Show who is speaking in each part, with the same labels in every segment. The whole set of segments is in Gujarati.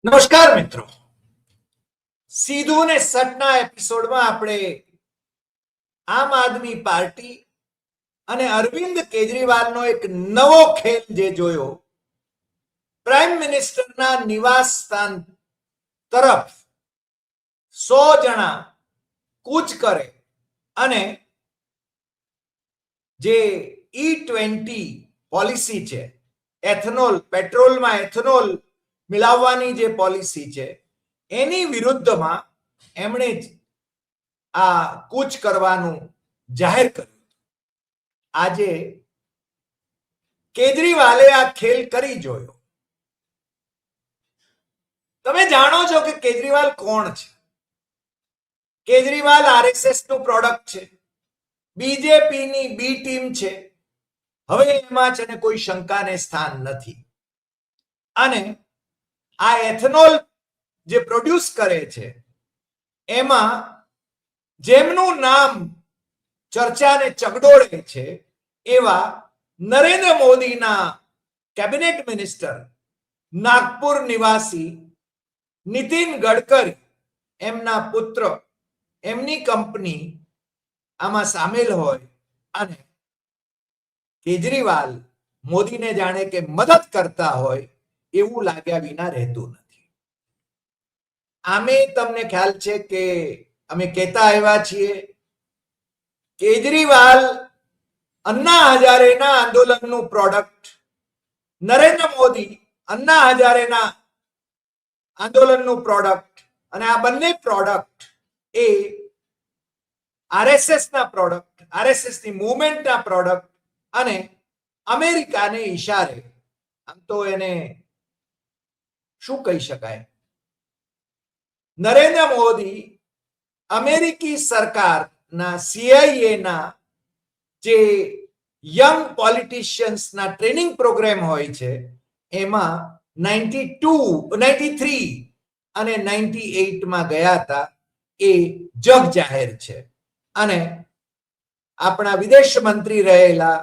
Speaker 1: નમસ્કાર મિત્રો, સીધું ને સટના એપિસોડમાં આપણે આમ આદમી પાર્ટી અને અરવિંદ કેજરીવાલનો એક નવો ખેલ જે જોયો. પ્રાઇમ મિનિસ્ટરના નિવાસ સ્થાન તરફ 100 જણા કૂચ કરે અને જે E20 પોલિસી છે, એથનોલ, પેટ્રોલમાં એથનોલ મિલાવવાની જે પોલિસી છે એની વિરુદ્ધમાં એમણે જ આ કૂચ કરવાનું જાહેર કર્યું. આજે કેજરીવાલે આ ખેલ કરી જોયો. તમે જાણો છો કે કેજરીવાલ કોણ છે? કેજરીવાલ RSS નું પ્રોડક્ટ છે, બીજેપીની બી ટીમ છે. હવે એમાં છે ને કોઈ શંકાને સ્થાન નથી. અને આ એથનોલ જે પ્રોડ્યુસ કરે છે એમાં જેમનું નામ ચર્ચાને ચગડોળે છે એવા નરેન્દ્ર મોદીના કેબિનેટ મિનિસ્ટર, નાગપુર નિવાસી નીતિન ગડકરી, એમના પુત્ર, એમની કંપની આમાં સામેલ હોય. અને કેજરીવાલ મોદીને જાણે કે મદદ કરતા હોય એવું લાગ્યા વિના રહેતું નથી. આમે તમને ખ્યાલ છે કે અમે કહેતા આવ્યા છીએ, કેજરીવાલ અન્ના હજારેના આંદોલનનું પ્રોડક્ટ, નરેન્દ્ર મોદી અન્ના હજારેના આંદોલનનું પ્રોડક્ટ, અને આ બંને પ્રોડક્ટ એ RSS ના પ્રોડક્ટ, RSS ની મૂવમેન્ટના પ્રોડક્ટ અને અમેરિકાને ઈશારે, આમ તો એને શું કહી શકાય, નરેન્દ્ર મોદી અમેરિકી સરકારના CIA ના જે યંગ પોલિટિશિયન્સના ટ્રેનિંગ પ્રોગ્રામ હોય છે એમાં 92, 93 અને 98માં ગયા હતા. એ જગ જાહેર છે. અને આપણા વિદેશ મંત્રી રહેલા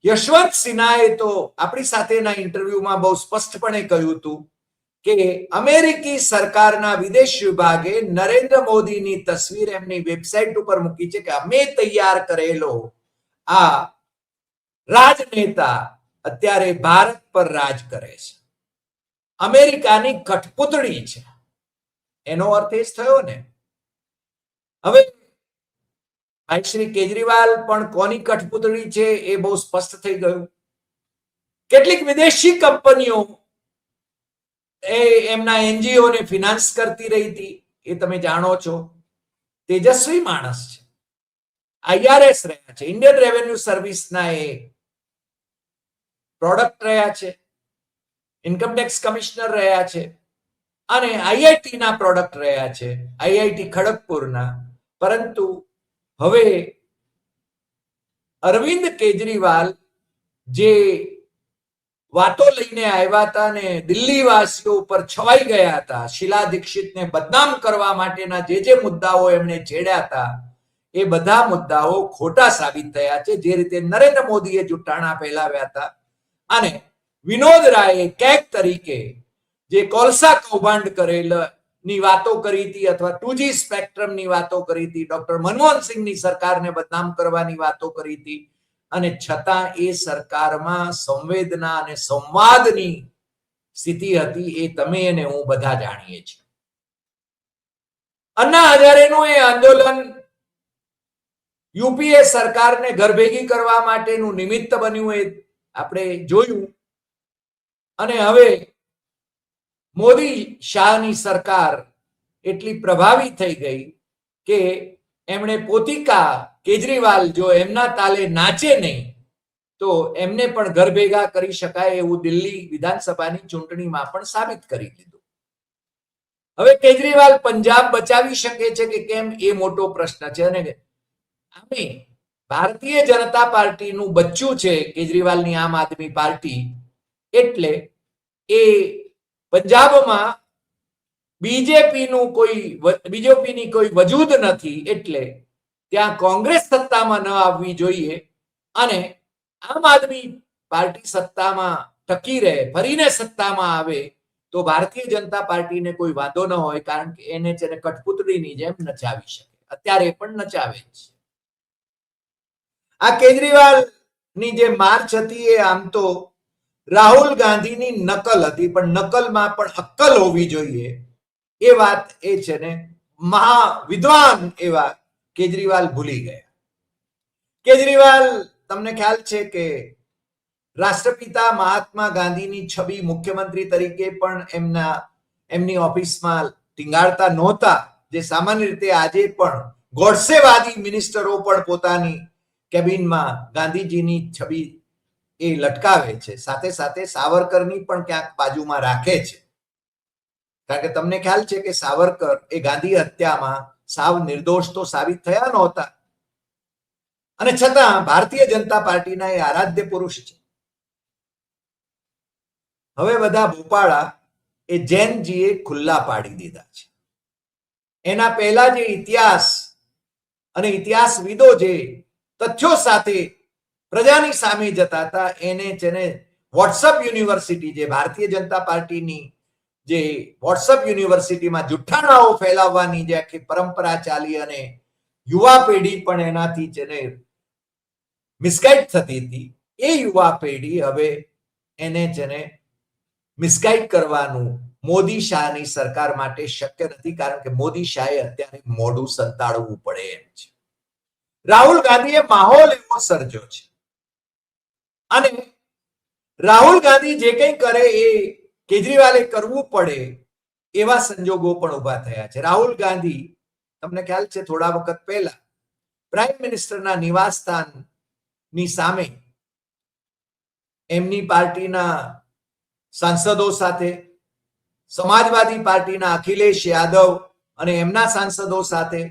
Speaker 1: યશવંત સિન્હાએ તો આપણી સાથેના ઇન્ટરવ્યુમાં બહુ સ્પષ્ટપણે કહ્યું હતું કે અમેરિકી સરકારના વિદેશ વિભાગે નરેન્દ્ર મોદીની તસવીર એમની વેબસાઇટ ઉપર મૂકી છે કે અમે તૈયાર કરેલો આ રાજનેતા અત્યારે ભારત પર રાજ કરે છે, અમેરિકાની કઠપૂતળી છે. એનો અર્થ એ જ થયો ને. હવે ભાઈ શ્રી કેજરીવાલ પણ કોની કઠપૂતળી છે એ બહુ સ્પષ્ટ થઈ ગયું. કેટલીક વિદેશી કંપનીઓ એમના NGO ને ફિનાન્સ કરતી રહી હતી, એ તમે જાણો છો. તેજસ્વી માણસ છે, IRS રહ્યા છે, ઇન્ડિયન રેવન્યુ સર્વિસના એ પ્રોડક્ટ રહ્યા છે, ઇન્કમટેક્સ કમિશનર રહ્યા છે, અને IIT ના પ્રોડક્ટ રહ્યા છે, IIT ખડગપુરના. પરંતુ હવે અરવિંદ કેજરીવાલ જે વાતો લઈને આવ્યા હતા ને દિલ્હી વાસીઓ ઉપર છવાઈ ગયા હતા, શીલા દીક્ષિતને બદનામ કરવા માટેના જે મુદ્દાઓ એમણે છેડ્યા હતા એ બધા મુદ્દાઓ ખોટા સાબિત થયા છે. જે રીતે નરેન્દ્ર મોદીએ જુઠ્ઠાણા ફેલાવ્યા હતા અને વિનોદ રાયે કેક તરીકે જે કોલસા કૌભાંડ કરેલની વાતો કરી હતી અથવા 2G સ્પેક્ટ્રમની વાતો કરી હતી, ડોક્ટર મનમોહનસિંહની સરકારને બદનામ કરવાની વાતો કરી હતી, અને છતાં એ સરકારમાં સંવેદના અને સંવાદની સ્થિતિ હતી. એ તમે અને હું બધા જાણીએ છીએ. અન્ના હજારેનું એ આંદોલન યુપીએ સરકારને ઘર ભેગી કરવા માટેનું નિમિત્ત બન્યું, એ આપણે જોયું. અને હવે મોદી શાહની સરકાર એટલી પ્રભાવી થઈ ગઈ કે એમણે પોતિકા કેજરીવાલ જો એમના તાલે નાચે નહીં તો એમને પણ ઘર ભેગા કરી શકાય એવું દિલ્હી વિધાનસભાની ચૂંટણીમાં પણ સાબિત કરી દીધું. હવે કેજરીવાલ પંજાબ બચાવી શકે છે કે કેમ એ મોટો પ્રશ્ન છે. અને આમે ભારતીય જનતા પાર્ટીનું બચ્ચું છે કેજરીવાલની આમ આદમી પાર્ટી, એટલે એ પંજાબમાં બીજેપીની કોઈ વજૂદ નથી, એટલે ત્યાં કોંગ્રેસ સત્તામાં ન આવવી જોઈએ અને આમ આદમી પાર્ટી સત્તામાં ટકી રહે, ફરીને સત્તામાં આવે તો ભારતીય જનતા પાર્ટીને કોઈ વાંધો ન હોય, કારણ કે એને છે ને કઠપુતળીની જેમ નચાવી શકે. અત્યારે પણ નચાવે છે. આ કેજરીવાલની જે માર્ચ હતી એ આમ તો રાહુલ ગાંધીની નકલ હતી, પણ નકલમાં પણ અક્કલ હોવી જોઈએ એ વાત એ છે ને મહા વિદ્વાન એવા કેજરીવાલ ભૂલી ગયા. કેજરીવાલ, તમને ખ્યાલ છે કે રાષ્ટ્રપિતા મહાત્મા ગાંધીની છબી મુખ્યમંત્રી તરીકે પણ એમની ઓફિસમાં ટીંગાડતા નહોતા, જે સામાન્ય રીતે આજે પણ ગોડસેવાદી મિનિસ્ટરો પણ પોતાની કેબિનમાં ગાંધીજીની છબી એ લટકાવે છે. સાથે સાથે સાવરકરની પણ ક્યાંક બાજુમાં રાખે છે, કારણ કે તમને ખ્યાલ છે કે સાવરકર એ ગાંધી હત્યામાં સાવ નિર્દોષ તો સાબિત થયા નહોતા, અને છતાં ભારતીય જનતા પાર્ટીના એ આરાધ્ય પુરુષ છે. હવે બધા ભોપાળા એ જૈનજીએ ખુલ્લા પાડી દીધા છે. એના પહેલા જે ઇતિહાસ અને ઇતિહાસવિદો જે તથ્યો સાથે પ્રજાની સામે જતા હતા, એને જેને વોટ્સઅપ યુનિવર્સિટી, જે ભારતીય જનતા પાર્ટીની જે વોટ્સઅપ યુનિવર્સિટીમાં જુઠ્ઠાણાઓ ફેલાવવાની જે આખી પરંપરા ચાલી, અને યુવા પેઢી પણ એનાથી જેને મિસગાઈડ થતી હતી, એ યુવા પેઢી હવે એને જેને મિસગાઈડ કરવાનું મોદી શાહની સરકાર માટે શક્ય નથી, કારણ કે મોદી શાહે અત્યારે મોઢું સંતાડવું પડે એમ છે. રાહુલ ગાંધીએ માહોલ એવો સર્જ્યો છે, અને રાહુલ ગાંધી જે કંઈ કરે એ કેજરીવાલે કરવું પડે એવા સંજોગો પણ ઉભા થયા છે. રાહુલ ગાંધી, તમને ખ્યાલ છે, થોડા વખત પહેલા પ્રાઇમ મિનિસ્ટરના નિવાસ સ્થાનની સામે એમની પાર્ટીના સાંસદો સાથે, સમાજવાદી પાર્ટીના અખિલેશ યાદવ અને એમના સાંસદો સાથે,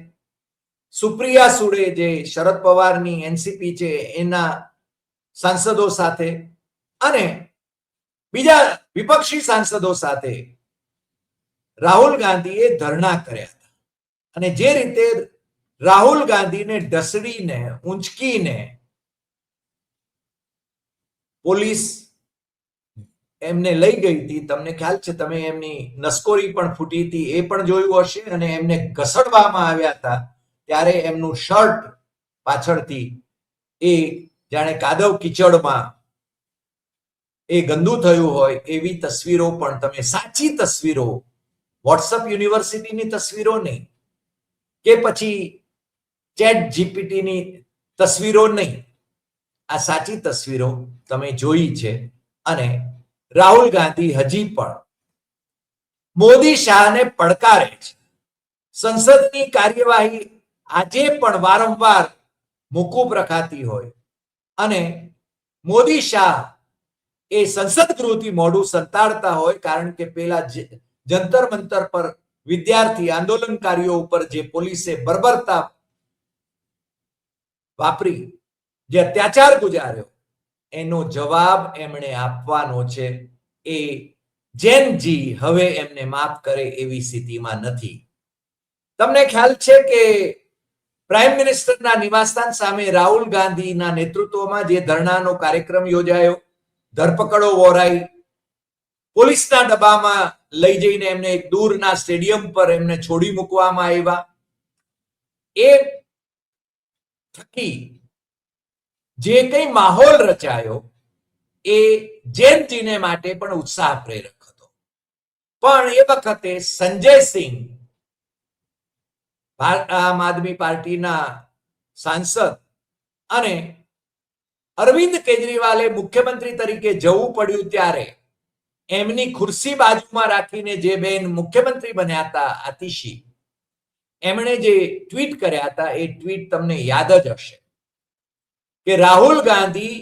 Speaker 1: સુપ્રિયા સુળે જે શરદ પવારની એનસીપી છે એના સાંસદો સાથે, અને બીજા વિપક્ષી સાંસદો સાથે રાહુલ ગાંધીએ ધરણા કર્યા હતા. અને જે રીતે રાહુલ ગાંધીને ઢસડીને, ઊંચકીને પોલીસ એમને લઈ ગઈ હતી, તમને ખ્યાલ છે, તમે એમની નસકોરી પણ ફૂટી હતી એ પણ જોયું હશે. અને એમને ઘસડવામાં આવ્યા હતા ત્યારે એમનું શર્ટ પાછળથી એ જાણે કાદવ કીચડમાં એ ગંદુ થયું હોય એવી તસવીરો પણ તમે, સાચી તસવીરો, વોટ્સઅપ યુનિવર્સિટીની તસવીરો નહીં, કે પછી ચેટ જીપીટીની તસવીરો નહીં, આ સાચી તસવીરો તમે જોઈ છે. અને રાહુલ ગાંધી હજી પણ મોદી શાહને પડકારે છે. સંસદની કાર્યવાહી આજે પણ વારંવાર મોકૂફ રખાતી હોય, અને મોદી શાહ એ સંસદ ગૃહથી મોઢું સંતાડતા હોય, કારણ કે પેલા જંતર મંતર પર વિદ્યાર્થી આંદોલનકારીઓ ઉપર જે પોલીસે બર્બરતા વાપરી, જે અત્યાચાર ગુજાર્યો, એનો જવાબ એમણે આપવાનો છે. એ જૈનજી હવે એમને માફ કરે એવી સ્થિતિમાં નથી. તમને ખ્યાલ છે કે પ્રાઇમ મિનિસ્ટરના નિવાસસ્થાન સામે રાહુલ ગાંધીના નેતૃત્વમાં જે ધરણાનો કાર્યક્રમ યોજાયો, ધરપકડો વોરાઈ, પોલીસના ડબ્બામાં લઈ જઈને એમને એક દૂરના સ્ટેડિયમ પર એમને છોડી મૂકવામાં આવ્યા. એ થકી જે કંઈ માહોલ રચાયો એ જૈનજીને માટે પણ ઉત્સાહ પ્રેરક હતો. પણ એ વખતે સંજય સિંહ, આમ આદમી પાર્ટીના સાંસદ, અને અરવિંદ કેજરીવાલે મુખ્યમંત્રી તરીકે જવું પડ્યું ત્યારે એમની ખુરશી બાજુમાં રાખીને જે બેન મુખ્યમંત્રી બન્યા હતા, આતિશી, એમણે જે ટ્વીટ કર્યા હતા એ ટ્વીટ તમને યાદ જ હશે કે રાહુલ ગાંધી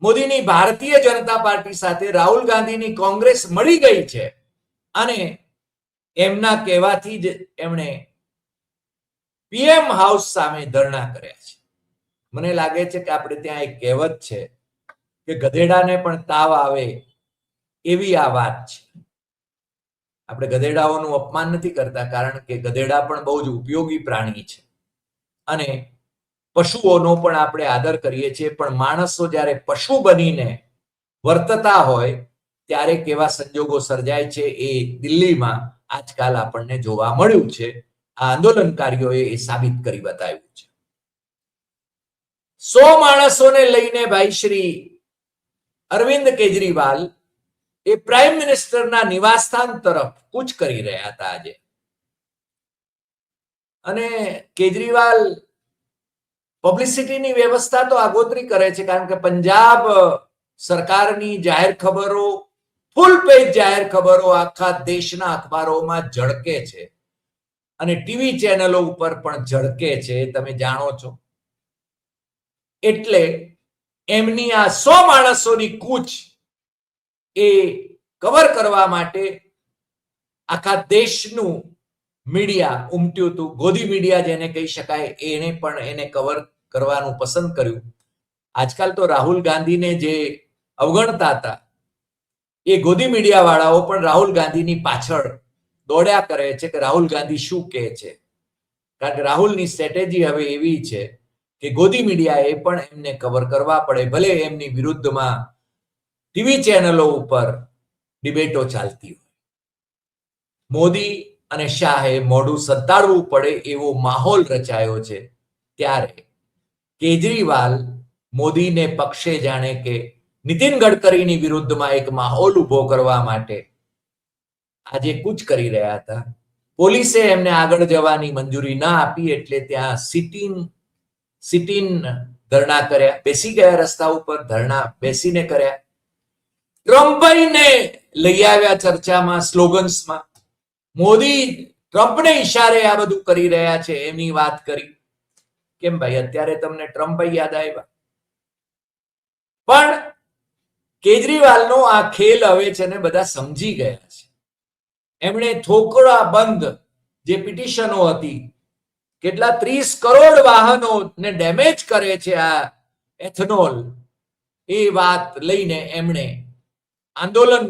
Speaker 1: મોદીની ભારતીય જનતા પાર્ટી સાથે રાહુલ ગાંધીની કોંગ્રેસ મળી ગઈ છે, અને એમના કહેવાથી જ એમણે પીએમ હાઉસ સામે ધરણા કર્યા છે. મને લાગે છે કે આપણે ત્યાં એક કહેવત છે કે ગધેડાને પણ તાવ આવે એવી આ વાત છે. આપણે ગધેડાઓનું અપમાન નથી કરતા, કારણ કે ગધેડા પણ બહુ જ ઉપયોગી પ્રાણી છે, અને પશુઓનો પણ આપણે આદર કરીએ છીએ. પણ માણસો જ્યારે પશુ બનીને વર્તતા હોય ત્યારે કેવા સંજોગો સર્જાય છે એ દિલ્હીમાં આજકાલ આપણને જોવા મળ્યું છે. આ આંદોલનકારીઓએ એ સાબિત કરી બતાવ્યું છે. 100 માણસોને લઈને ભાઈ શ્રી અરવિંદ કેજરીવાલ એ પ્રાઇમ મિનિસ્ટરના નિવાસસ્થાન તરફ કૂચ કરી રહ્યા હતા આજે. અને કેજરીવાલ પબ્લિસિટીની વ્યવસ્થા તો આગોતરી કરે છે, કારણ કે પંજાબ સરકારની જાહેર ખબરો, ફૂલ પેજ જાહેર ખબરો આખા દેશના અખબારોમાં ઝળકે છે અને ટીવી ચેનલો ઉપર પણ ઝળકે છે, તમે જાણો છો. એટલે એમની આ 100 માણસોની કૂચ એ કવર કરવા માટે આખા દેશનું મીડિયા ઉમટ્યું હતું. ગોદી મીડિયા જેને કહી શકાય એને પણ એને કવર કરવાનું પસંદ કર્યું. આજકાલ તો રાહુલ ગાંધીને જે અવગણતા હતા એ ગોદી મીડિયા વાળાઓ પણ રાહુલ ગાંધીની પાછળ દોડ્યા કરે છે કે રાહુલ ગાંધી શું કહે છે, કારણ કે રાહુલની સ્ટ્રેટેજી હવે એવી છે કે ગોદી મીડિયાએ પણ એમને કવર કરવા પડે, ભલે એમની વિરુદ્ધમાં ટીવી ચેનલો ઉપર ડિબેટો ચાલતી હોય. મોદી અને શાહે મોઢું સંતાડવું પડે એવો માહોલ રચાયો છે. ત્યારે કેજરીવાલ મોદીને પક્ષે જાણે કે નીતિન ગડકરીની વિરુદ્ધમાં એક માહોલ ઉભો કરવા માટે આજે કૂચ કરી રહ્યા હતા. પોલીસે એમને આગળ જવાની મંજૂરી ના આપી એટલે ત્યાં સિટીન ધરણા કર્યા, બેસી ગયા રસ્તા ઉપર, ધરણા બેસીને કર્યા. ટ્રમ્પને લઈ આવ્યા ચર્ચામાં, સ્લોગન્સમાં. મોદી ટ્રમ્પને ઈશારે આ બધું કરી રહ્યા છે એની વાત કરી. કેમ ભાઈ, અત્યારે તમને ટ્રમ્પ યાદ આવ્યા? પણ કેજરીવાલનો આ ખેલ હવે છે ને બધા સમજી ગયા છે. એમણે થોકડા બંધ જે પિટિશનો હતી, કેટલા 30 કરોડ વાહનોને ડેમેજ કરે છે આ એથનોલ, એ વાત લઈને એમણે આંદોલન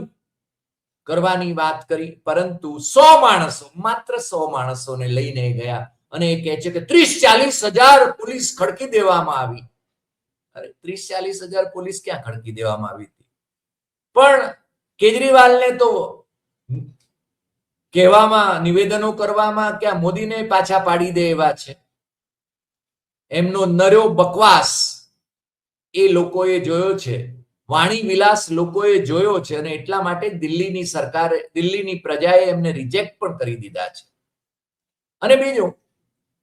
Speaker 1: કરવાની વાત કરી. પરંતુ 100 માણસો, માત્ર 100 માણસોને લઈને ગયા અને એ કહે છે કે 30-40 હજાર પોલીસ ખડકી દેવામાં આવી. અરે 30-40 હજાર પોલીસ ક્યાં ખડકી દેવામાં આવી હતી? પણ કેજરીવાલને તો કહેવામાં, નિવેદનો કરવામાં ક્યાં મોદીને પાછા પાડી દે એવા છે. એમનો નર્યો બકવાસ એ લોકોએ જોયો છે, વાણી વિલાસ લોકોએ જોયો છે અને એટલા માટે દિલ્હીની સરકારે, દિલ્હીની પ્રજાએ એમને રિજેક્ટ પણ કરી દીધા છે. અને બીજું,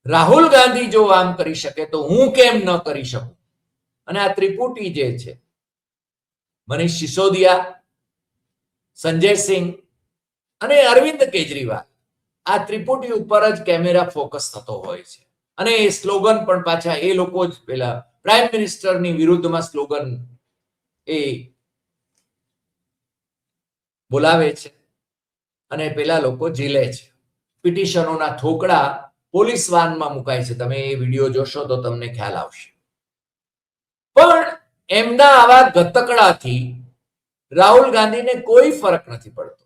Speaker 1: રાહુલ ગાંધી જો આમ કરી શકે તો હું કેમ ન કરી શકું? અને આ ત્રિપુટી જે છે, મનીષ સિસોદિયા, સંજય સિંહ અને અરવિંદ કેજરીવાલ, આ ત્રિપુટી ઉપર જ કેમેરા ફોકસ થતો હોય છે. અને એ સ્લોગન પણ પાછા એ લોકો જ પેલા પ્રાઇમ મિનિસ્ટરની વિરુદ્ધમાં સ્લોગન એ બોલાવે છે અને પેલા લોકો ઝીલે છે. પિટિશનોના થોકડા પોલીસ વાનમાં મુકાય છે. તમે એ વિડીયો જોશો તો તમને ખ્યાલ આવશે. પણ એમના આવા ગતકડાથી રાહુલ ગાંધીને કોઈ ફરક નથી પડતો.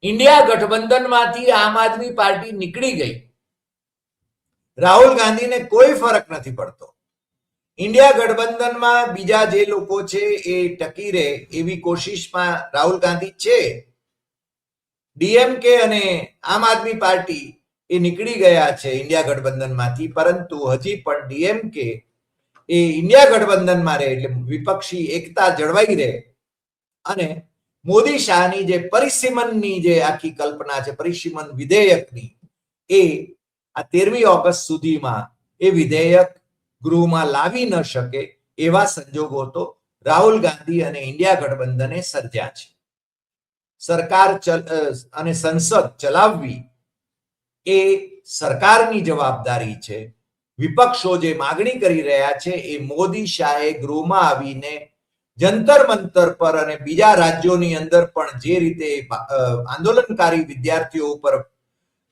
Speaker 1: ઇન્ડિયા ગઠબંધનમાંથી આમ આદમી પાર્ટી નીકળી ગઈ, રાહુલ ગાંધીને કોઈ ફરક નથી પડતો. ઇન્ડિયા ગઠબંધનમાં બીજા જે લોકો છે એ ટકી રહે એવી કોશિશમાં રાહુલ ગાંધી છે. ડીએમકે અને આમ આદમી પાર્ટી એ નીકળી ગયા છે ઇન્ડિયા ગઠબંધનમાંથી, પરંતુ હજી પણ ડીએમકે એ ઇન્ડિયા ગઠબંધનમાં રહે એટલે વિપક્ષી એકતા જળવાઈ રહે. અને મોદી શાહની જે પરિસીમનની જે આખી કલ્પના છે, પરિસીમન વિધેયકની, એ આ 13મી ઓગસ્ટ સુધીમાં એ વિધેયક ગૃહમાં લાવી ન શકે એવા સંજોગો તો રાહુલ ગાંધી અને ઇન્ડિયા ગઠબંધને સર્જ્યા છે. સરકાર અને સંસદ ચલાવવી એ સરકારની જવાબદારી છે. વિપક્ષો જે માગણી કરી રહ્યા છે એ મોદી શાહે ગૃહમાં આવીને જંતર મંતર પર અને બીજા રાજ્યોની અંદર પણ જે રીતે આંદોલનકારી વિદ્યાર્થીઓ ઉપર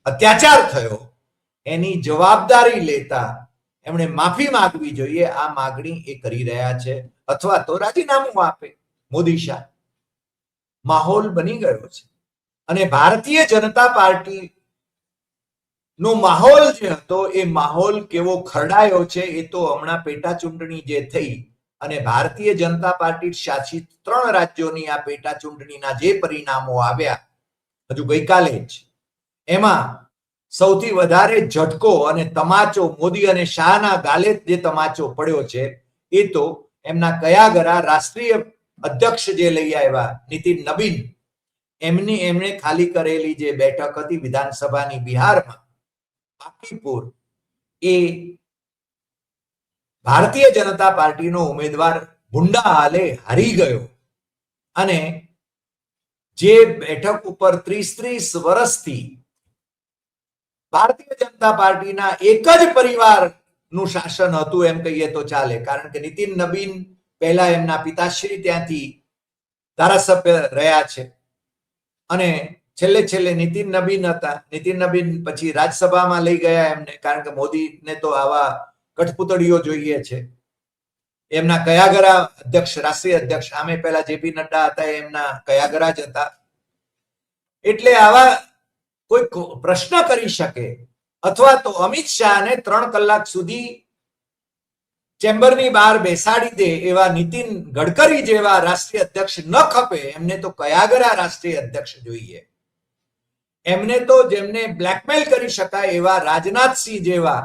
Speaker 1: અત્યાચાર થયો એની જવાબદારી લેતા એમણે માફી માંગવી જોઈએ. આ માગણી એ કરી રહ્યા છે, અથવા તો રાજીનામું આપે મોદી શાહ. માહોલ બની ગયો છે. અને ભારતીય જનતા પાર્ટી નો માહોલ જે હતો એ માહોલ કેવો ખરડાયો છે એ તો હમણાં પેટા ચૂંટણી જે થઈ અને ભારતીય જનતા પાર્ટી શાસિત 3 રાજ્યોની આ પેટા ચૂંટણીના જે પરિણામો આવ્યા હજુ ગઈકાલે જ, એમાં સૌથી વધારે ઝટકો અને તમાચો મોદી અને શાહના ગાલે જે તમાચો પડ્યો છે એ તો એમના કયાગરા રાષ્ટ્રીય અધ્યક્ષ જે લઈ આવ્યા નીતિન નબીન, એમણે ખાલી કરેલી જે બેઠક હતી વિધાનસભાની બિહારમાં બાંકીપુર, એ ભારતીય જનતા પાર્ટીનો ઉમેદવાર ભુંડા હાલે હારી ગયો. અને જે બેઠક ઉપર 30 વર્ષથી ભારતીય જનતા પાર્ટીના એક જ પરિવારનું શાસન હતું એમ કહીએ તો ચાલે, કારણ કે નીતિન નબીન પહેલા એમના પિતાશ્રી ત્યાંથી ધારાસભ્ય રહ્યા છે અને છેલ્લે નીતિન નબીન હતા. નીતિન નબીન પછી રાજ્યસભામાં લઈ ગયા એમને, કારણ કે મોદીને તો આવા કઠપુતળીઓ જોઈએ છે. એમના કયાગરા અધ્યક્ષ, રાષ્ટ્રીય અધ્યક્ષ, આમે પહેલા જેપી નડ્ડા હતા, એમના કયાગરા જ હતા. એટલે આવા કોઈ પ્રશ્ન કરી શકે અથવા તો અમિત શાહને 3 કલાક સુધી ચેમ્બરની બહાર બેસાડી દે એવા નીતિન ગડકરી જેવા રાષ્ટ્રીય અધ્યક્ષ ન ખપે. એમને તો કયાગરા રાષ્ટ્રીય અધ્યક્ષ જોઈએ. એમને તો જેમને બ્લેકમેલ કરી શકાય એવા રાજનાથસિંહ જેવા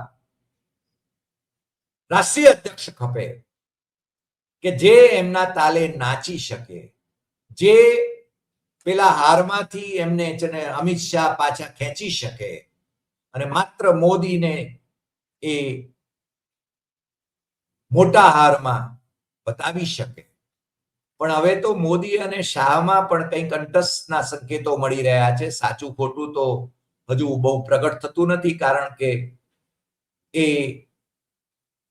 Speaker 1: રાષ્ટ્રીય અધ્યક્ષ ખપે કે જે એમના તાલે નાચી શકે, જે પેલા હારમાંથી એમને અમિત શાહ પાછા ખેંચી શકે અને માત્ર મોદીને એ મોટા હારમાં બતાવી શકે. પણ હવે તો મોદી અને શાહમાં પણ કંઈક કંટસના સંકેતો મળી રહ્યા છે. સાચું ખોટું તો હજુ બહુ પ્રગટ થતું નથી, કારણ કે એ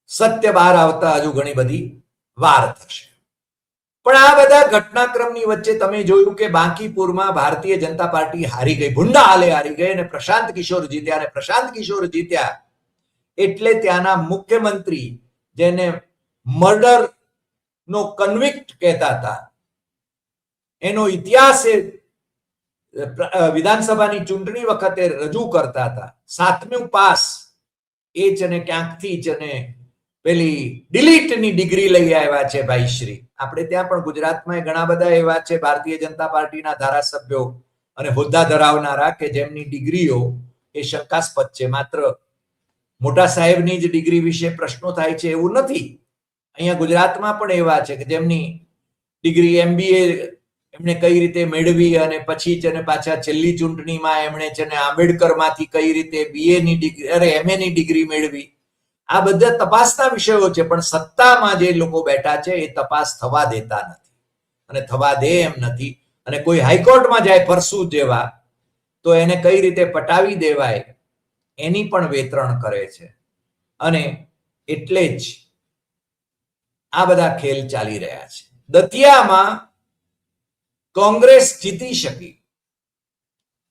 Speaker 1: સત્ય બહાર આવતા હજુ ઘણી બધી વાર થશે. પણ આ બધા ઘટનાક્રમની વચ્ચે તમે જોયું કે બાંકીપુરમાં ભારતીય જનતા પાર્ટી હારી ગઈ, ભુંડા હાલે હારી ગઈ અને પ્રશાંત કિશોર જીત્યા. અને પ્રશાંત કિશોર જીત્યા એટલે ત્યાંના મુખ્યમંત્રી, જેને મર્ડર નો કન્વિક્ટ કહેતા હતા, એનો ઇતિહાસ વિધાનસભાની ચૂંટણી વખતે રજૂ કરતા હતા. 7મું પાસ એ જ અને ક્યાંકથી જ અને પેલી ડિલીટની ડિગ્રી લઈ આવ્યા છે ભાઈ શ્રી. આપણે ત્યાં પણ ગુજરાતમાં ઘણા બધા એવા છે ભારતીય જનતા પાર્ટીના ધારાસભ્યો અને હોદ્દા ધરાવનારા કે જેમની ડિગ્રીઓ એ શંકાસ્પદ છે. માત્ર મોટા સાહેબની જ ડિગ્રી વિશે પ્રશ્નો થાય છે એવું નથી. અહીંયા ગુજરાતમાં પણ એવા છે કે જેમની ડિગ્રી MBA એમણે કઈ રીતે મેળવી અને પછી છે ને પાછા છેલ્લી ચૂંટણીમાં એમણે છે ને આંબેડકરમાંથી કઈ રીતે BA ની ડિગ્રી MA ની ડિગ્રી મેળવી. આ બધા તપાસના વિષયો છે, પણ સત્તામાં જે લોકો બેઠા છે એ તપાસ થવા દેતા નથી અને થવા દે એમ નથી. અને કોઈ હાઈકોર્ટમાં જાય ફરસુ જેવા તો એને કઈ રીતે પટાવી દેવાય એની પણ વેતરણ કરે છે. અને એટલે જ આ બધા ખેલ ચાલી રહ્યા છે. દતિયામાં કોંગ્રેસ જીતી શકી.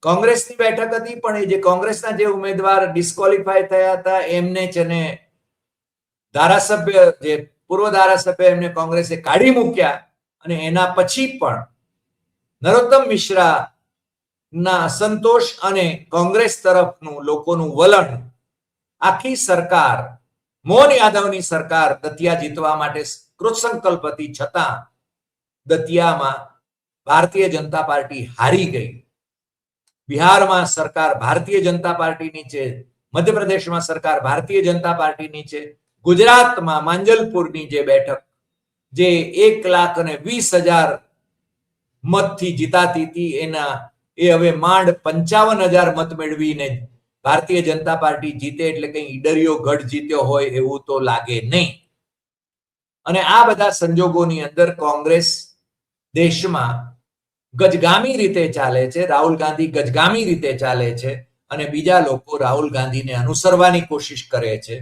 Speaker 1: કોંગ્રેસની બેઠક હતી, પણ એ જે કોંગ્રેસના જે ઉમેદવાર ડિસ્કોલિફાય થયા હતા એમને છે ને ધારાસભ્ય, જે પૂર્વ ધારાસભ્ય, એમને કોંગ્રેસે કાઢી મૂક્યા. અને એના પછી પણ નરોત્તમ મિશ્રા ના અસંતોષ અને કોંગ્રેસ તરફનું લોકોનું વલણ, આખી સરકાર, મોહન યાદવની સરકાર દતિયા જીતવા માટે કૃતસંકલ્પ હતી, છતાં દતિયામાં ભારતીય જનતા પાર્ટી હારી ગઈ. બિહારમાં સરકાર ભારતીય જનતા પાર્ટીની છે, મધ્યપ્રદેશમાં સરકાર ભારતીય જનતા પાર્ટીની છે, ગુજરાતમાં માંજલપુરની જે બેઠક જે 1,20,000 મતથી જીતાતી હતી એ હવે માંડ 55,000 મત મેળવીને ભારતીય જનતા પાર્ટી જીતે એટલે કઈ ઈડરિયો ગઢ જીત્યો હોય એવું તો લાગે નહીં. અને આ બધા સંજોગોની અંદર કોંગ્રેસ દેશમાં ગજગામી રીતે ચાલે છે, રાહુલ ગાંધી ગજગામી રીતે ચાલે છે અને બીજા લોકો રાહુલ ગાંધીને અનુસરવાની કોશિશ કરે છે.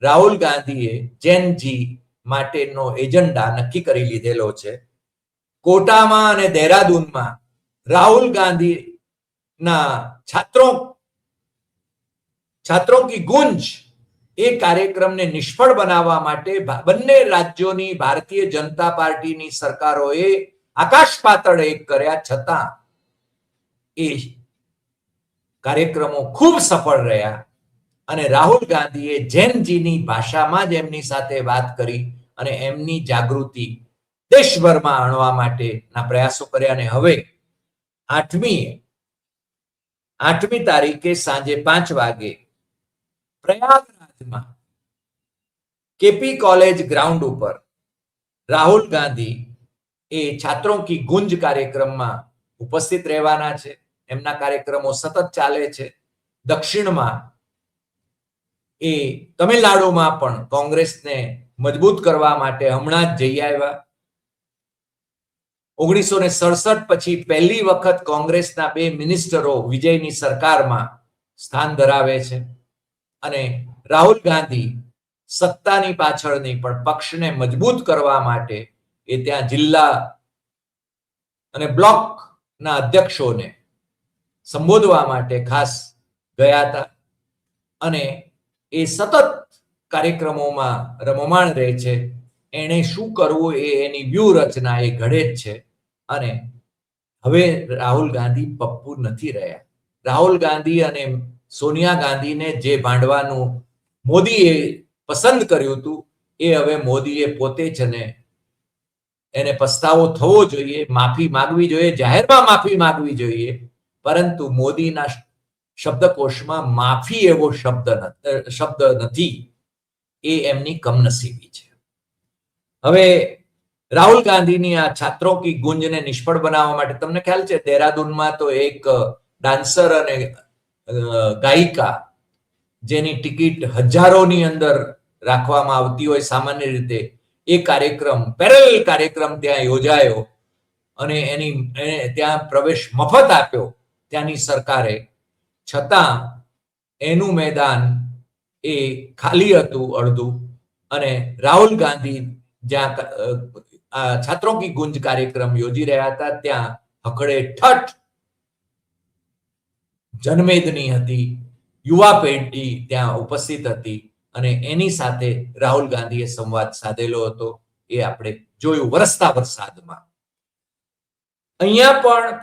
Speaker 1: રાહુલ ગાંધીએ જેનજી માટેનો એજન્ડા નક્કી કરી લીધેલો છે. કોટામાં અને દહેરાદૂનમાં રાહુલ ગાંધીના છાત્રોं की गूंज એ કાર્યક્રમને નિષ્ફળ બનાવવા માટે બંને રાજ્યોની ભારતીય જનતા પાર્ટીની સરકારોએ આકાશ પાતળ એક કર્યા, છતાં એ કાર્યક્રમો ખૂબ સફળ રહ્યા. અને રાહુલ ગાંધીએ જેનજીની ભાષામાં જ એમની સાથે વાત કરી અને એમની જાગૃતિ દેશભરમાં આણવા માટેના પ્રયાસો કર્યા. અને હવે 8મી તારીખે સાંજે 5 વાગે પ્રયાગરાજમાં કેપી કોલેજ ગ્રાઉન્ડ ઉપર રાહુલ ગાંધી એ છાત્રોं की ગુંજ કાર્યક્રમમાં ઉપસ્થિત રહેવાના છે. એમના કાર્યક્રમો સતત ચાલે છે. દક્ષિણમાં એ તમિલનાડુમાં પણ કોંગ્રેસને મજબૂત કરવા માટે હમણાં જ જઈ આવ્યા. 1967 પછી પહેલી વખત કોંગ્રેસના 2 મિનિસ્ટરો વિજયની સરકારમાં સ્થાન ધરાવે છે. અને રાહુલ ગાંધી સત્તાની પાછળની પણ પક્ષને મજબૂત કરવા માટે એ ત્યાં જિલ્લા અને બ્લોકના અધ્યક્ષોને સંબોધવા માટે ખાસ ગયા હતા. અને એ સતત કાર્યક્રમોમાં રમમાણ રહે છે. એને શું કરવું એ એની વ્યૂહરચના એ ઘડે જ છે. અને હવે રાહુલ ગાંધી પપ્પુ નથી રહ્યા. રાહુલ ગાંધી અને સોનિયા ગાંધીને જે ભાંડવાનું મોદીએ પસંદ કર્યું હતું એ હવે મોદીએ પોતે જ એને પસ્તાવો થવો જોઈએ, માફી માંગવી જોઈએ, જાહેરમાં માફી માંગવી જોઈએ. પરંતુ મોદીના શબ્દકોશમાં માફી એવો શબ્દ નથી. એ એમની કમનસીબી છે. હવે રાહુલ ગાંધીની આ છાત્રો કી ગુંજને નિષ્ફળ બનાવવા માટે તમને ખ્યાલ છે દહેરાદૂનમાં તો એક ડાન્સર અને ગાયિકા જેની ટિકિટ હજારોની અંદર રાખવામાં આવતી હોય સામાન્ય રીતે, એ પેરેલલ કાર્યક્રમ ત્યાં યોજાયો અને એને ત્યાં પ્રવેશ મફત આપ્યો ત્યાંની સરકારે. છતાં એનું મેદાન એ ખાલી હતું અડધું. અને રાહુલ ગાંધી જ્યાં છાત્રો કી ગુંજ કાર્યક્રમ યોજી રહ્યા હતા ત્યાં હકડે ઠઠ જનમેદની હતી. યુવા પેઢી ત્યાં ઉપસ્થિત હતી અને એની સાથે રાહુલ ગાંધીએ સંવાદ સાધેલો હતો. એ આપણે જોયું વરસતા વરસાદમાં. અહીંયા પણ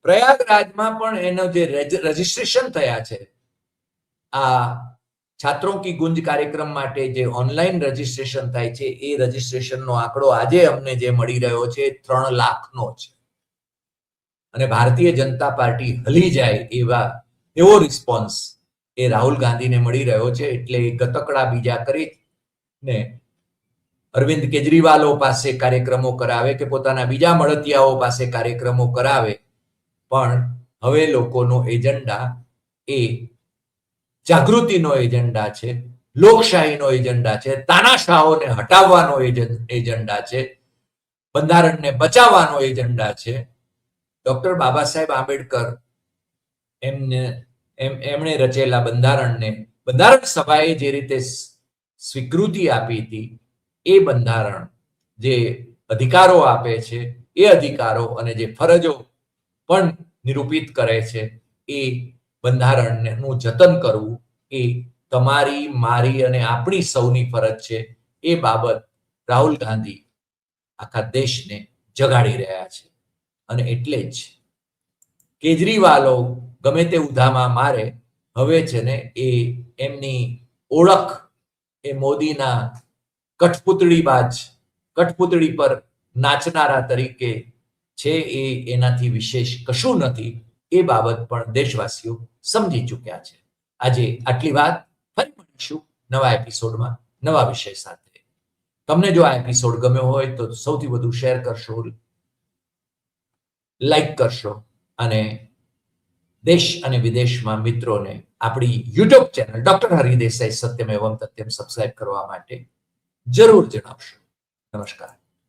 Speaker 1: પ્રયાગરાજમાં પણ એનો જે રજીસ્ટ્રેશન થયા છે આ છાત્રો કી ગુંજ કાર્યક્રમ માટે જે ઓનલાઈન રજીસ્ટ્રેશન થાય છે એ રજીસ્ટ્રેશનનો આંકડો આજે અમને જે મળી રહ્યો છે 3 લાખનો છે. અને ભારતીય જનતા પાર્ટી હલી જાય એવો રિસ્પોન્સ એ રાહુલ ગાંધીને મળી રહ્યો છે. એટલે ગતકડા બીજા કરીને અરવિંદ કેજરીવાલો પાસે કાર્યક્રમો કરાવે કે પોતાના બીજા મળતિયાઓ પાસે કાર્યક્રમો કરાવે, પણ હવે લોકોનો એજન્ડા એ જાગૃતિનો એજન્ડા છે, લોકશાહીનો એજન્ડા છે, તાનાશાહોને હટાવવાનો એજન્ડા છે, બંધારણને બચાવવાનો એજન્ડા છે. ડોક્ટર બાબા સાહેબ આંબેડકર એમણે રચેલા બંધારણ સભાએ જે રીતે સ્વીકૃતિ આપી હતી એ બંધારણ જે અધિકારો આપે છે એ અધિકારો અને જે ફરજો પણ નિરૂપિત કરે છે એ બંધારણનું જતન કરવું એ તમારી, મારી અને આપણી સૌની ફરજ છે. એ બાબત રાહુલ ગાંધી આખા દેશને જગાડી રહ્યા છે. અને એટલે જ કેજરીવાલો ગમે તે ઉધામાં મારે, હવે છે ને એ એમની ઓળખ એ મોદીના કઠપૂતળી પર નાચનારા તરીકે છે. એનાથી વિશેષ કશું નથી. એ બાબત પણ દેશવાસીઓ સમજી ચૂક્યા છે. આજે આટલી વાત. ફરી મળીશું નવા એપિસોડમાં નવા વિષય સાથે. તમને જો આ એપિસોડ ગમ્યો હોય તો સૌથી વધુ શેર કરશો, લાઈક કરશો અને દેશ અને વિદેશમાં મિત્રોને આપણી યુટ્યુબ ચેનલ ડોક્ટર હરિદેસાઈ સત્યમેવમ તથ્યમ સબસ્ક્રાઇબ કરવા માટે જરૂર જણાવશો. નમસ્કાર.